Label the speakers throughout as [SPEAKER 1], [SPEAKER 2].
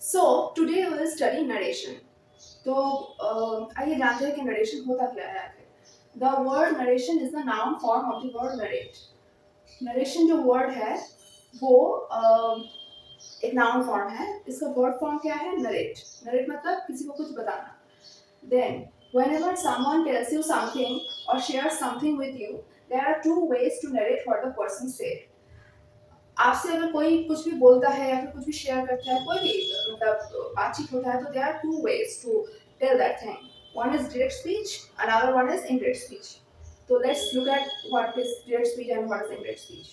[SPEAKER 1] So today we will study narration. तो आइए जानते हैं कि नरेशन होता क्या है आखिर। The word narration is the noun form of the word narrate. Narration जो वर्ड है वो एक नाउन फॉर्म है। इसका वर्ड फॉर्म क्या है? नरेट। नरेट मतलब किसी को कुछ बताना। Then whenever someone tells you something or shares something with you, there are two ways to narrate what the person said. आपसे अगर कोई कुछ भी बोलता है या फिर कुछ भी शेयर करता है, कोई भी मतलब बातचीत होता है, तो there are two ways to tell that thing. One is direct speech, another one is indirect speech. तो let's look at what is direct speech and what is indirect speech.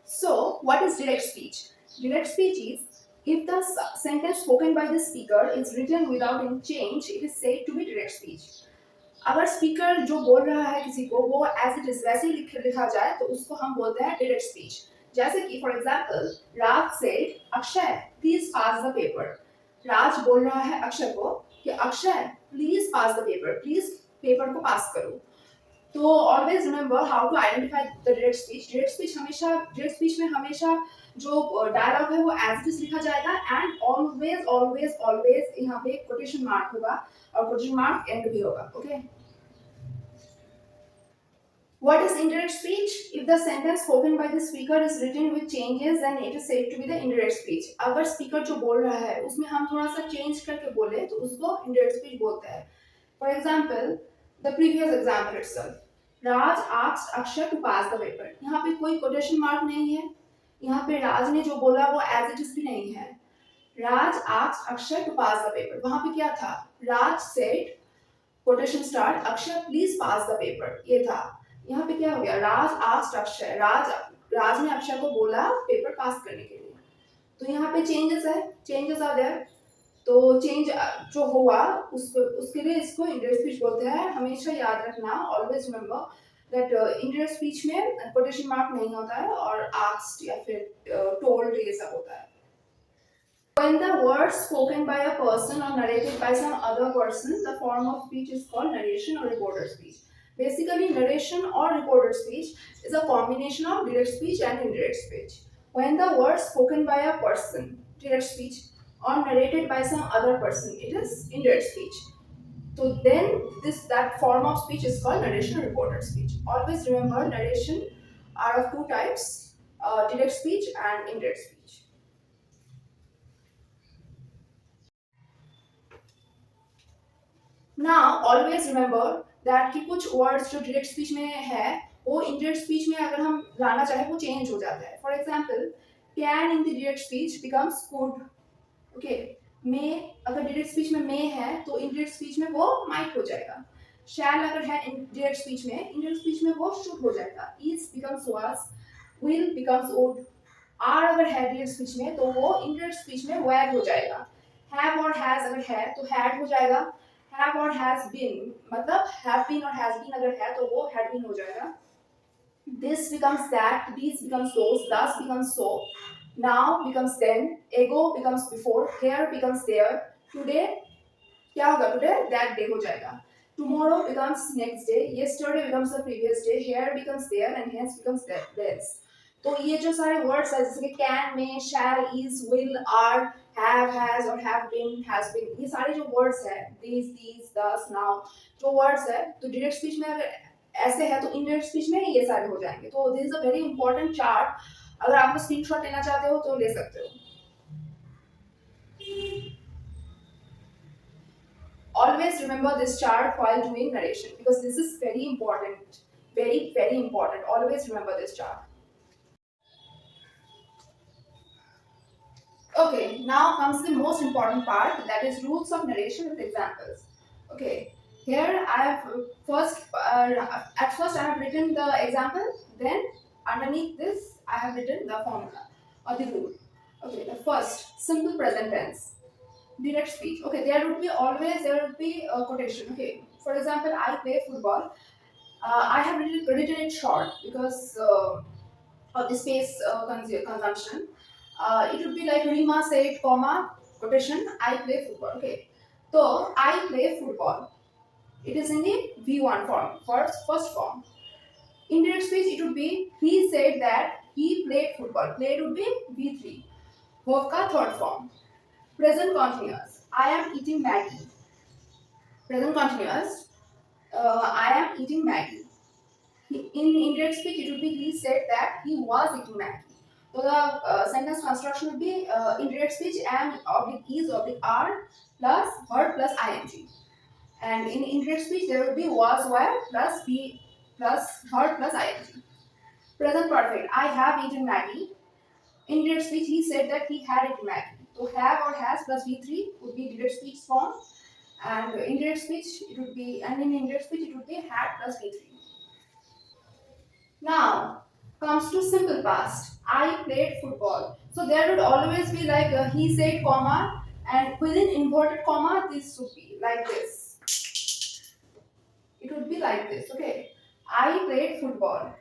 [SPEAKER 1] So what is direct speech? Direct speech is if the sentence spoken by the speaker is written without any change, it is said to be direct speech. अगर speaker जो बोल रहा है किसी को वो as it is वैसे ही लिखा जाए तो उसको हम बोलते हैं डायरेक्ट स्पीच। जैसे कि for example Raj said Akshay please pass the paper. Raj बोल रहा है अक्षय को कि Akshay please pass the paper, please paper को पास करो। तो always remember how to identify the direct speech. Direct speech में हमेशा जो डायलॉग है वो एज इट इज लिखा जाएगा एंड ऑलवेज ऑलवेज ऑलवेज यहाँ पे कोटेशन मार्क होगा और कोटेशन मार्क एंड भी होगा। Okay. What is indirect speech? If the sentence spoken by the speaker is written with changes, then it is said to be the indirect speech. अगर speaker जो बोल रहा है उसमें हम थोड़ा सा change करके बोले तो उसको indirect speech बोलते हैं। For example, the previous example itself. Raj asked Akshay to pass the paper. यहाँ पे कोई quotation mark नहीं है। यहाँ पे राज ने जो बोला वो as it is भी नहीं है। Raj asked Akshay to pass the paper. वहाँ पे क्या था? Raj said, quotation start, Akshay please pass the paper. ये था। यहाँ पे क्या हो गया? राज आस्क्ड अक्षय। राज ने अक्षय को बोला पेपर पास करने के लिए। तो यहाँ पे चेंजेस है, चेंजेस आर देयर। तो चेंज जो हुआ उसके लिए इसको इंडायरेक्ट स्पीच बोलते हैं। हमेशा याद रखना, always remember that indirect speech में कोटेशन मार्क नहीं होता है और आस्क्ड या फिर टोल्ड ये सब होता है। When the words spoken by a person or narrated by some other person, the form of speech is called narration or reported speech. Basically, narration or reported speech is a combination of direct speech and indirect speech. When the words spoken by a person, direct speech, or narrated by some other person, it is indirect speech. So then that form of speech is called narration or reported speech. Always remember narration are of two types, direct speech and indirect speech. Now always remember that कि कुछ words जो direct speech में है वो indirect speech में अगर हम लाना चाहे वो change हो जाता है। For example, can in the direct speech becomes could. Okay, may अगर direct speech में may है तो indirect speech में वो might हो जाएगा। Shall अगर है indirect speech में वो should हो जाएगा। Is becomes was, will becomes would. Are अगर है direct speech में तो वो indirect speech में were हो जाएगा। Have और has अगर है तो had हो जाएगा। Have और has been मतलब have been और has been अगर है तो वो had been हो जाएगा। This becomes that, these becomes those, thus becomes so, now becomes then, ago becomes before, here becomes there, today क्या होगा? Today that day हो जाएगा। Tomorrow becomes next day, yesterday becomes the previous day, here becomes there and hence becomes thence. तो ये जो सारे words है जैसे कि can, may, shall, is, will, are, have, has और हैव बीन, हैज बीन, ये सारे जो वर्ड्स है दिस, दीज, दस, नाउ, जो वर्ड्स है तो डायरेक्ट स्पीच में अगर ऐसे है तो इनडायरेक्ट स्पीच में ये सारे हो जाएंगे। तो this is a very important chart. अगर आप स्क्रीनशॉट लेना चाहते हो तो ले सकते हो। Always remember this chart while doing narration because this is very important, very very important. Always remember this chart. Okay, now comes the most important part, that is rules of narration with examples. Okay, here I have at first I have written the example, then underneath this I have written the formula or the rule. Okay, the first simple present tense, direct speech. Okay, there would be a quotation. Okay, for example, I play football. I have written it short because of the space consumption. It would be like Rima said, comma, quotation, I play football. Okay. So, I play football. It is in the V1 form, first form. Indirect speech, it would be, he said that he played football. Played would be V3. Verb ka third form. Present continuous. I am eating Maggie. Present continuous. I am eating Maggie. In indirect speech, it would be he said that he was eating Maggie. So the sentence construction would be indirect speech am oblique is oblique are plus verb plus ing. And in indirect speech, there would be was were plus be plus verb plus ing. Present perfect. I have eaten Maggie. Indirect speech, he said that he had eaten Maggie. So have or has plus V3 would be direct speech form. And indirect speech, it would be, and in indirect speech, it would be had plus V3. Now, comes to simple past. I played football. So there would always be like he said, comma, and within inverted comma, this would be like this. It would be like this, okay? I played football.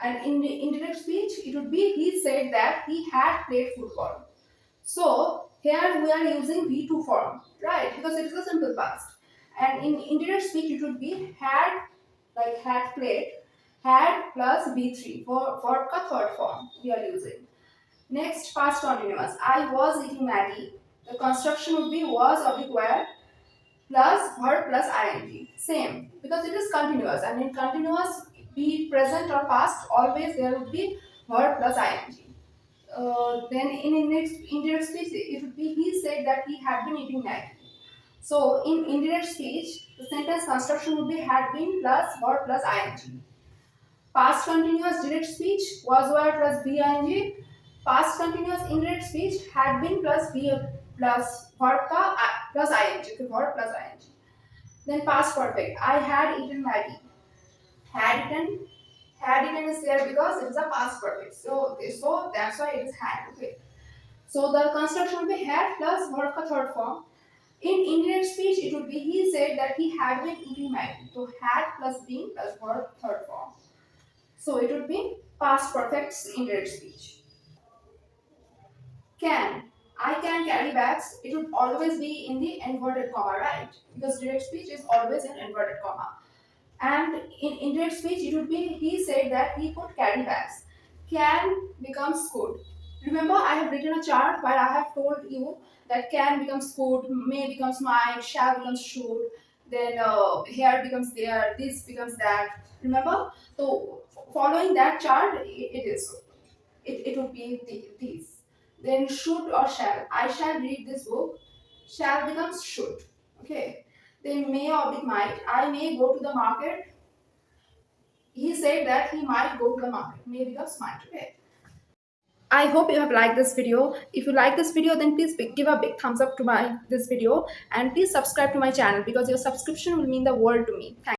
[SPEAKER 1] And in the indirect speech, it would be he said that he had played football. So here we are using V2 form, right? Because it is a simple past. And in indirect speech, it would be had, like had played, had plus V3 for ka third form we are using. Next, past continuous. I was eating Maggie. The construction would be was oblique were plus verb plus ing. Same because it is continuous, and in continuous, be it present or past, always there would be verb plus ing. Then in indirect speech, it would be he said that he had been eating Maggie. So in indirect speech, the sentence construction would be had been plus verb plus ing. Past continuous direct speech was were plus bing. Past continuous indirect speech had been plus v plus verb ka plus ing. Okay, verb plus ing. Then past perfect. I had eaten Maggie. Had eaten. Had eaten is there because it is a past perfect. So okay, so that's why it is had. Okay. So the construction will be had plus verb ka third form. In indirect speech, it would be he said that he had been eating Maggie. So had plus been plus verb third form. So it would be past perfect indirect speech. Can. I can carry bags. It would always be in the inverted comma, right? Because direct speech is always in inverted comma. And in indirect speech, it would be he said that he could carry bags. Can becomes could. Remember, I have written a chart where I have told you that can becomes could, may becomes might, shall becomes should, then here becomes there, this becomes that. Remember? So, following that chart, it is. It would be these. Then should or shall. I shall read this book. Shall becomes should. Okay. Then may or might. I may go to the market. He said that he might go to the market. May becomes might. Okay. I hope you have liked this video. If you like this video, then please give a big thumbs up to my this video, and please subscribe to my channel because your subscription will mean the world to me. Thank